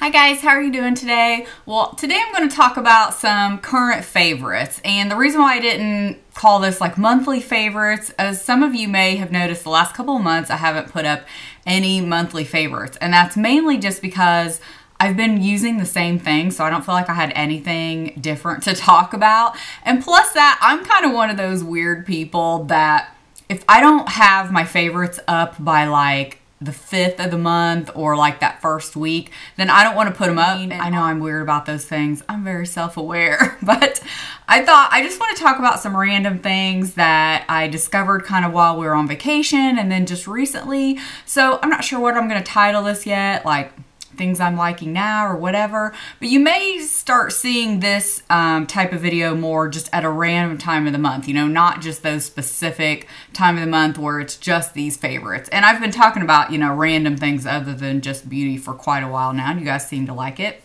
Hi guys, how are you doing today? Well, today I'm going to talk about some current favorites, and the reason why I didn't call this like monthly favorites, as some of you may have noticed the last couple of months I haven't put up any monthly favorites, and that's mainly just because I've been using the same thing, so I don't feel like I had anything different to talk about. And plus that, I'm kind of one of those weird people that if I don't have my favorites up by like the 5th of the month or like that first week, then I don't want to put them up. I know I'm weird about those things. I'm very self-aware, but I thought I just want to talk about some random things that I discovered kind of while we were on vacation and then just recently. So I'm not sure what I'm going to title this yet, like things I'm liking now or whatever, but you may start seeing this type of video more just at a random time of the month, you know, not just those specific time of the month where it's just these favorites. And I've been talking about, you know, random things other than just beauty for quite a while now, and you guys seem to like it.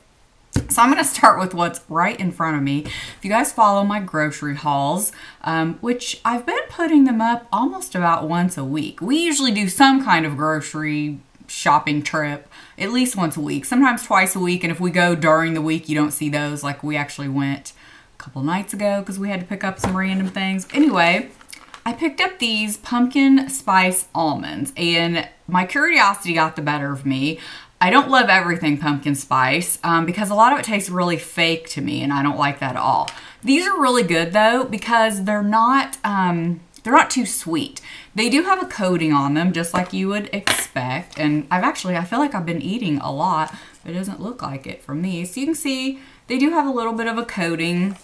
So I'm going to start with what's right in front of me. If you guys follow my grocery hauls, which I've been putting them up almost about once a week. We usually do some kind of grocery shopping trip at least once a week, sometimes twice a week, and if we go during the week you don't see those. Like we actually went a couple nights ago because we had to pick up some random things. Anyway, I picked up these pumpkin spice almonds and my curiosity got the better of me. I don't love everything pumpkin spice because a lot of it tastes really fake to me and I don't like that at all. These are really good though because they're not too sweet. They do have a coating on them, just like you would expect. And I feel like I've been eating a lot. It doesn't look like it from these. So you can see they do have a little bit of a coating.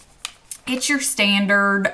It's your standard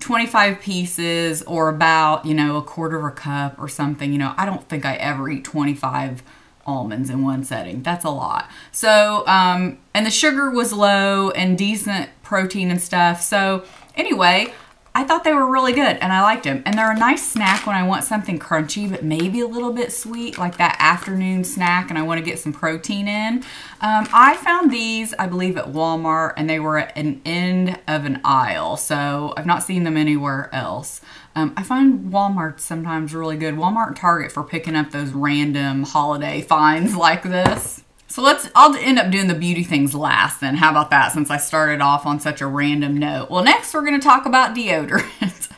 25 pieces or about, you know, a quarter of a cup or something. You know, I don't think I ever eat 25 almonds in one setting. That's a lot. So, and the sugar was low and decent protein and stuff. So anyway, I thought they were really good and I liked them. And they're a nice snack when I want something crunchy but maybe a little bit sweet, like that afternoon snack and I want to get some protein in. I found these, I believe, at Walmart and they were at an end of an aisle. So I've not seen them anywhere else. I find Walmart sometimes really good. Walmart and Target for picking up those random holiday finds like this. So I'll end up doing the beauty things last then. How about that, since I started off on such a random note? Well, next we're going to talk about deodorant.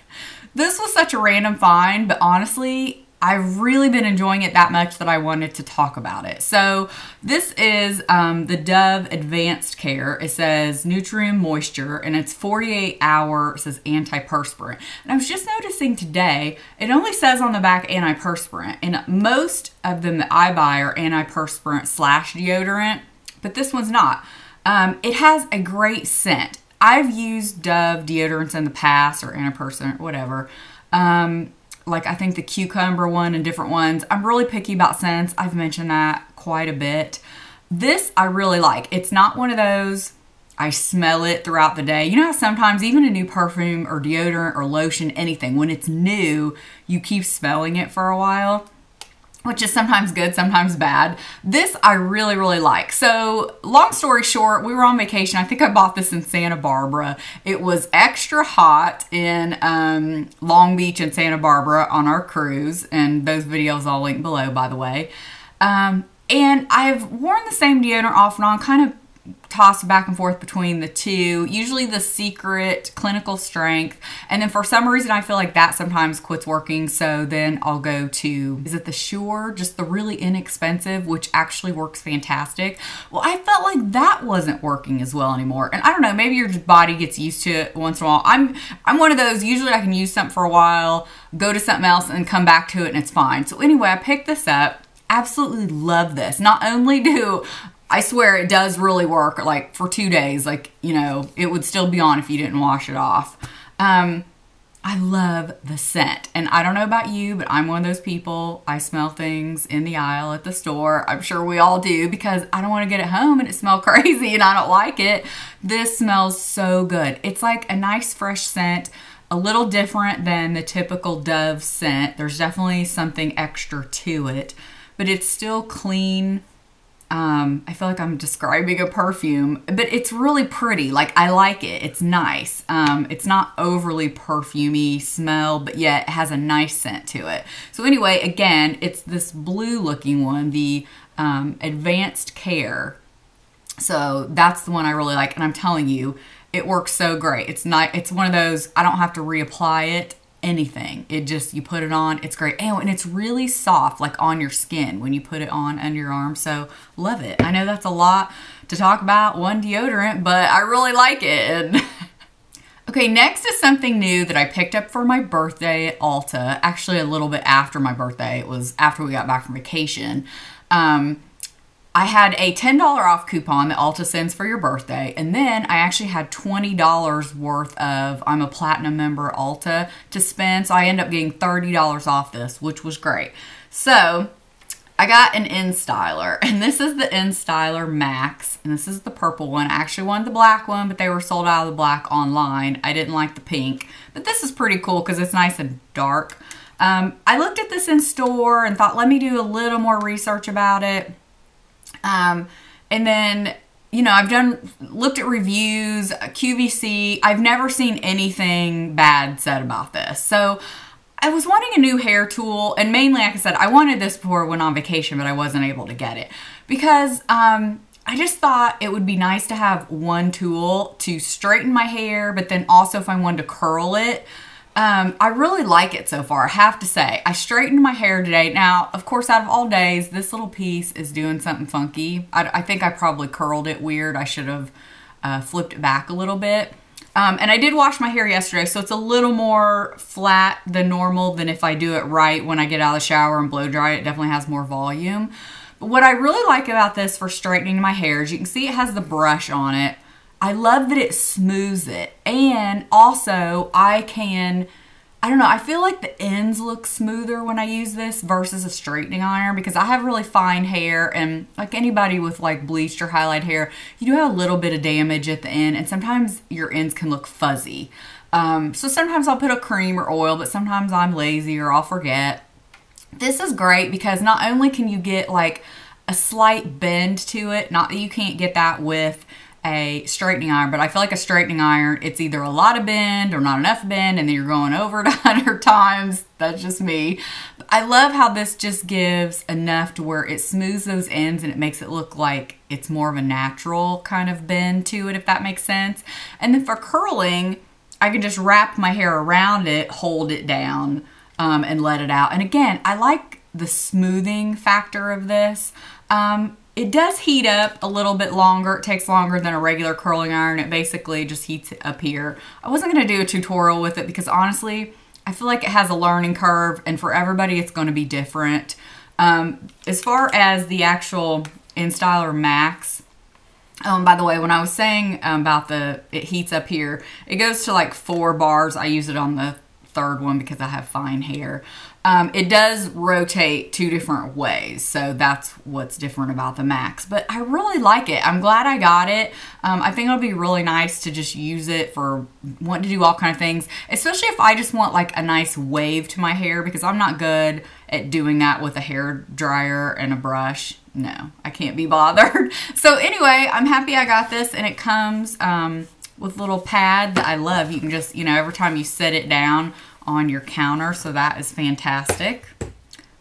This was such a random find, but honestly, I've really been enjoying it that much that I wanted to talk about it. So this is the Dove Advanced Care. It says Nutrient Moisture and it's 48-hour, it says antiperspirant. And I was just noticing today, it only says on the back antiperspirant. And most of them that I buy are antiperspirant / deodorant, but this one's not. It has a great scent. I've used Dove deodorants in the past or antiperspirant, whatever. Like I think the cucumber one and different ones. I'm really picky about scents. I've mentioned that quite a bit. This I really like. It's not one of those I smell it throughout the day. You know how sometimes even a new perfume or deodorant or lotion, anything, when it's new, you keep smelling it for a while, which is sometimes good, sometimes bad. This I really, really like. So long story short, we were on vacation. I think I bought this in Santa Barbara. It was extra hot in Long Beach and Santa Barbara on our cruise. And those videos I'll link below, by the way. And I've worn the same deodorant off and on, kind of tossed back and forth between the two, usually the Secret Clinical Strength, and then for some reason I feel like that sometimes quits working, so then I'll go to, is it the Sure, just the really inexpensive, which actually works fantastic. Well, I felt like that wasn't working as well anymore, and I don't know, maybe your body gets used to it once in a while. I'm one of those, usually I can use something for a while, go to something else, and come back to it and it's fine. So anyway, I picked this up, absolutely love this. Not only do I swear it does really work, like for 2 days, like, you know, it would still be on if you didn't wash it off. I love the scent, and I don't know about you, but I'm one of those people, I smell things in the aisle at the store. I'm sure we all do because I don't want to get it home and it smells crazy and I don't like it. This smells so good. It's like a nice fresh scent, a little different than the typical Dove scent. There's definitely something extra to it, but it's still clean. I feel like I'm describing a perfume, but it's really pretty. Like, I like it. It's nice. It's not overly perfumey smell, but yet it has a nice scent to it. So anyway, again, it's this blue looking one, the Advanced Care. So that's the one I really like, and I'm telling you, it works so great. It's one of those, I don't have to reapply it, anything. It just, you put it on, it's great. And it's really soft, like on your skin when you put it on under your arm. So love it. I know that's a lot to talk about, one deodorant, but I really like it. Okay, next is something new that I picked up for my birthday at Ulta. Actually, a little bit after my birthday. It was after we got back from vacation. I had a $10 off coupon that Ulta sends for your birthday, and then I actually had $20 worth of, I'm a platinum member at Ulta, to spend, so I ended up getting $30 off this, which was great. So I got an InStyler, and this is the InStyler Max, and this is the purple one. I actually wanted the black one, but they were sold out of the black online. I didn't like the pink, but this is pretty cool because it's nice and dark. I looked at this in store and thought, let me do a little more research about it. And then, you know, I've looked at reviews, QVC. I've never seen anything bad said about this. So I was wanting a new hair tool, and mainly, like I said, I wanted this before I went on vacation, but I wasn't able to get it because, I just thought it would be nice to have one tool to straighten my hair, but then also if I wanted to curl it. I really like it so far, I have to say. I straightened my hair today. Now, of course, out of all days, this little piece is doing something funky. I think I probably curled it weird. I should have flipped it back a little bit. And I did wash my hair yesterday, so it's a little more flat than normal than if I do it right when I get out of the shower and blow dry it. It definitely has more volume. But what I really like about this for straightening my hair is you can see it has the brush on it. I love that it smooths it, and also I don't know, I feel like the ends look smoother when I use this versus a straightening iron because I have really fine hair, and like anybody with like bleached or highlight hair, you do have a little bit of damage at the end, and sometimes your ends can look fuzzy. So sometimes I'll put a cream or oil, but sometimes I'm lazy or I'll forget. This is great because not only can you get like a slight bend to it, not that you can't get that with a straightening iron, but I feel like a straightening iron, it's either a lot of bend or not enough bend, and then you're going over it 100 times. That's just me. I love how this just gives enough to where it smooths those ends and it makes it look like it's more of a natural kind of bend to it, if that makes sense. And then for curling, I can just wrap my hair around it, hold it down, and let it out. And again, I like the smoothing factor of this. It does heat up a little bit longer. It takes longer than a regular curling iron. It basically just heats up here. I wasn't going to do a tutorial with it because honestly, I feel like it has a learning curve, and for everybody it's going to be different. As far as the actual InStyler Max, by the way, when I was saying about it heats up here, it goes to like 4 bars. I use it on the third one because I have fine hair. It does rotate 2 different ways, so that's what's different about the Max. But I really like it. I'm glad I got it. I think it'll be really nice to just use it for wanting to do all kind of things, especially if I just want like a nice wave to my hair, because I'm not good at doing that with a hair dryer and a brush. No, I can't be bothered. So anyway, I'm happy I got this, and it comes with a little pad that I love. You can just, you know, every time you set it down on your counter, so that is fantastic.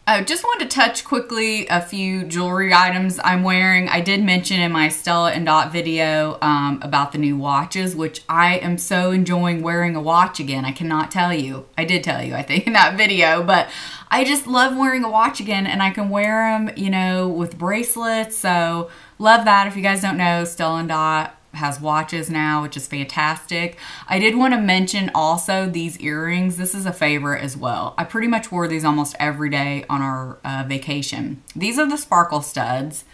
I just wanted to touch quickly a few jewelry items I'm wearing. I did mention in my Stella and Dot video about the new watches, which I am so enjoying wearing a watch again. I cannot tell you. I did tell you, I think, in that video, but I just love wearing a watch again, and I can wear them, you know, with bracelets, so love that. If you guys don't know, Stella and Dot has watches now, which is fantastic. I did want to mention also these earrings. This is a favorite as well. I pretty much wore these almost every day on our vacation. These are the sparkle studs,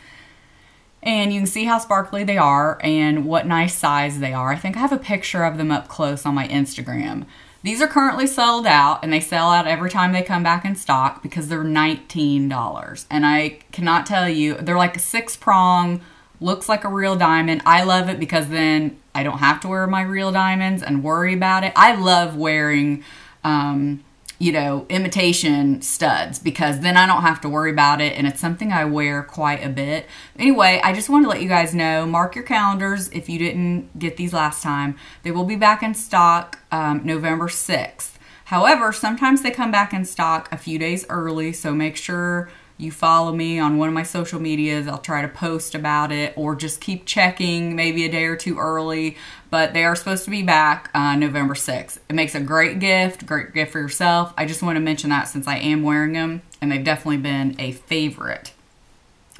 and you can see how sparkly they are and what nice size they are. I think I have a picture of them up close on my Instagram. These are currently sold out, and they sell out every time they come back in stock because they're $19. And I cannot tell you, they're like a 6-prong, looks like a real diamond. I love it because then I don't have to wear my real diamonds and worry about it. I love wearing, you know, imitation studs because then I don't have to worry about it, and it's something I wear quite a bit. Anyway, I just want to let you guys know, mark your calendars if you didn't get these last time. They will be back in stock November 6th. However, sometimes they come back in stock a few days early, so make sure you follow me on one of my social medias, I'll try to post about it or just keep checking maybe a day or two early. But they are supposed to be back November 6th. It makes a great gift for yourself. I just want to mention that since I am wearing them, and they've definitely been a favorite.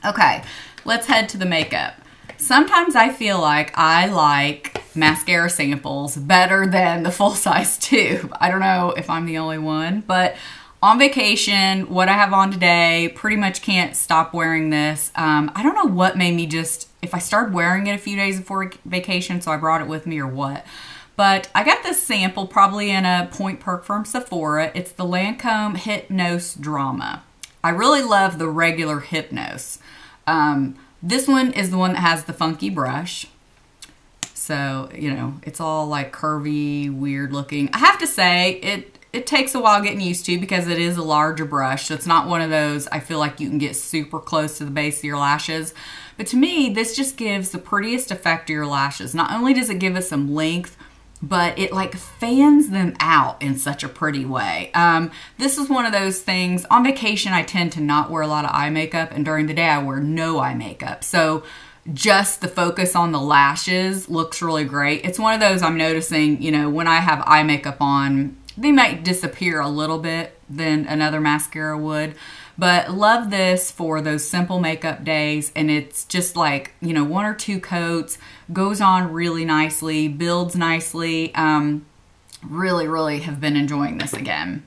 Okay, let's head to the makeup. Sometimes I feel like I like mascara samples better than the full-size tube. I don't know if I'm the only one, but on vacation, what I have on today, pretty much can't stop wearing this. I don't know what made me if I started wearing it a few days before vacation, so I brought it with me or what. But I got this sample probably in a Point Perk from Sephora. It's the Lancome Hypnose Drama. I really love the regular Hypnose. This one is the one that has the funky brush. So, you know, it's all like curvy, weird looking. I have to say, it takes a while getting used to because it is a larger brush. So it's not one of those I feel like you can get super close to the base of your lashes. But to me, this just gives the prettiest effect to your lashes. Not only does it give us some length, but it like fans them out in such a pretty way. This is one of those things, on vacation I tend to not wear a lot of eye makeup, and during the day I wear no eye makeup. So just the focus on the lashes looks really great. It's one of those I'm noticing, you know, when I have eye makeup on, they might disappear a little bit than another mascara would. But love this for those simple makeup days, and it's just like, you know, 1 or 2 coats, goes on really nicely, builds nicely. Really have been enjoying this again.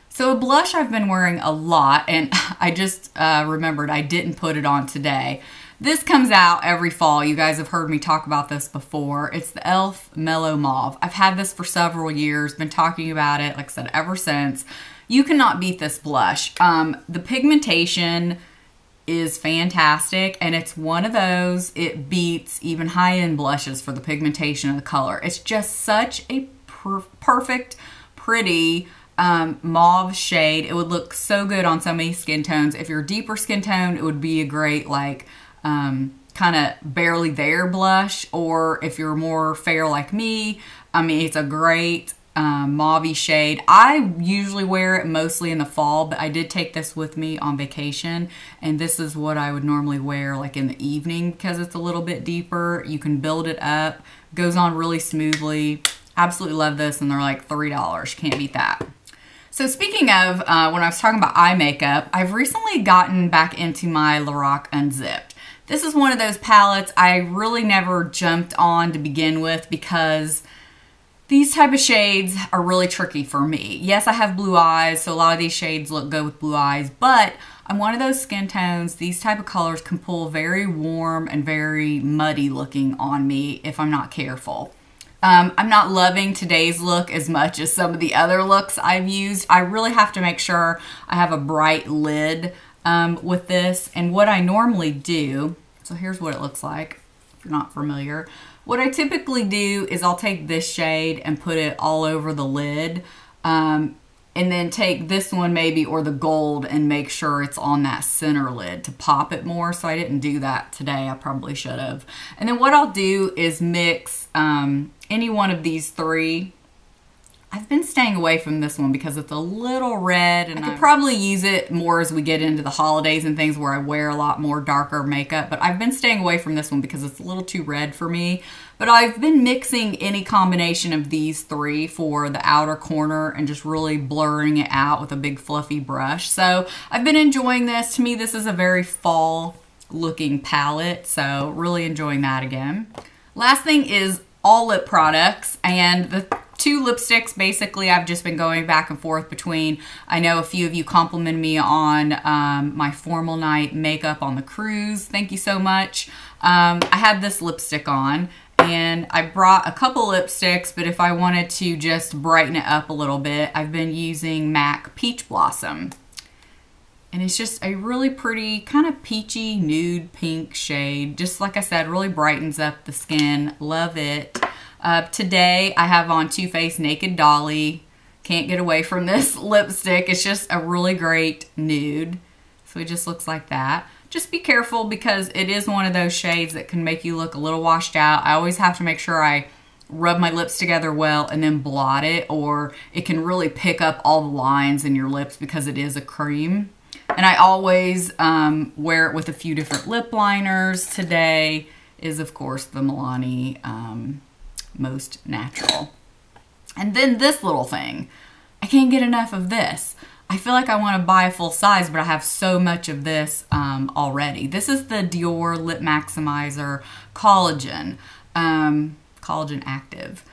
So a blush I've been wearing a lot, and I just remembered I didn't put it on today. This comes out every fall. You guys have heard me talk about this before. It's the e.l.f. Mellow Mauve. I've had this for several years, been talking about it, like I said, ever since. You cannot beat this blush. The pigmentation is fantastic, and it's one of those, it beats even high-end blushes for the pigmentation of the color. It's just such a perfect, pretty mauve shade. It would look so good on so many skin tones. If you're a deeper skin tone, it would be a great, like, kind of barely there blush, or if you're more fair like me, I mean, it's a great mauve-y shade. I usually wear it mostly in the fall, but I did take this with me on vacation, and this is what I would normally wear like in the evening because it's a little bit deeper. You can build it up, goes on really smoothly. Absolutely love this, and they're like $3. Can't beat that. So speaking of when I was talking about eye makeup, I've recently gotten back into my Lorac Unzipped. This is one of those palettes I really never jumped on to begin with because these type of shades are really tricky for me. Yes, I have blue eyes, so a lot of these shades look good with blue eyes, but I'm one of those skin tones, these type of colors can pull very warm and very muddy looking on me if I'm not careful. I'm not loving today's look as much as some of the other looks I've used. I really have to make sure I have a bright lid with this, and what I normally do, so here's what it looks like if you're not familiar. What I typically do is I'll take this shade and put it all over the lid, and then take this one maybe, or the gold, and make sure it's on that center lid to pop it more. So I didn't do that today. I probably should have. And then what I'll do is mix any one of these three. I've been staying away from this one because it's a little red, and I could probably use it more as we get into the holidays and things where I wear a lot more darker makeup, but I've been staying away from this one because it's a little too red for me. But I've been mixing any combination of these three for the outer corner and just really blurring it out with a big fluffy brush. So I've been enjoying this. To me, this is a very fall looking palette, so really enjoying that again. Last thing is all lip products, and the 2 lipsticks basically I've just been going back and forth between. I know a few of you complimented me on my formal night makeup on the cruise. Thank you so much. I had this lipstick on, and I brought a couple lipsticks, but if I wanted to just brighten it up a little bit, I've been using MAC Peach Blossom. And it's just a really pretty kind of peachy nude pink shade. Just like I said, really brightens up the skin. Love it. Today I have on Too Faced Naked Dolly. Can't get away from this lipstick. It's just a really great nude. So it just looks like that. Just be careful because it is one of those shades that can make you look a little washed out. I always have to make sure I rub my lips together well and then blot it, or it can really pick up all the lines in your lips because it is a cream. And I always wear it with a few different lip liners. Today is, of course, the Milani Most Natural. And then this little thing. I can't get enough of this. I feel like I want to buy a full size, but I have so much of this already. This is the Dior Lip Maximizer Collagen. Collagen Active.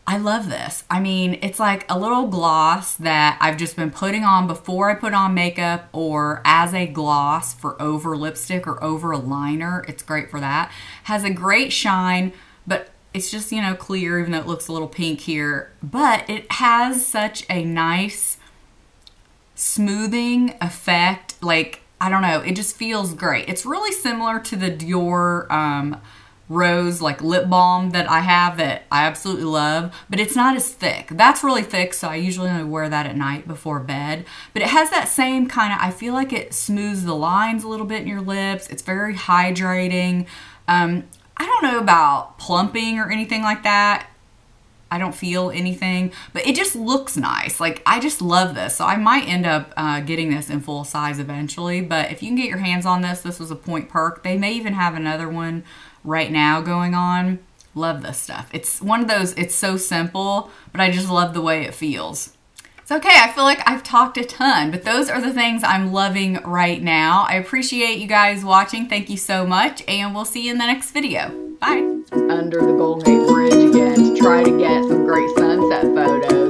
I love this. I mean, it's like a little gloss that I've just been putting on before I put on makeup or as a gloss for over lipstick or over a liner. It's great for that. Has a great shine, but it's just, you know, clear, even though it looks a little pink here. But it has such a nice smoothing effect. Like, I don't know, it just feels great. It's really similar to the Dior Rose like lip balm that I have that I absolutely love, but it's not as thick. That's really thick, so I usually only wear that at night before bed. But it has that same kind of, I feel like it smooths the lines a little bit in your lips. It's very hydrating. I don't know about plumping or anything like that. I don't feel anything, but it just looks nice. Like, I just love this. So I might end up getting this in full size eventually, but if you can get your hands on this, this was a point perk. They may even have another one right now going on. Love this stuff. It's one of those, it's so simple, but I just love the way it feels. It's okay, I feel like I've talked a ton, but those are the things I'm loving right now. I appreciate you guys watching. Thank you so much, and we'll see you in the next video. Bye. Under the Golden Gate Bridge again to try to get some great sunset photos.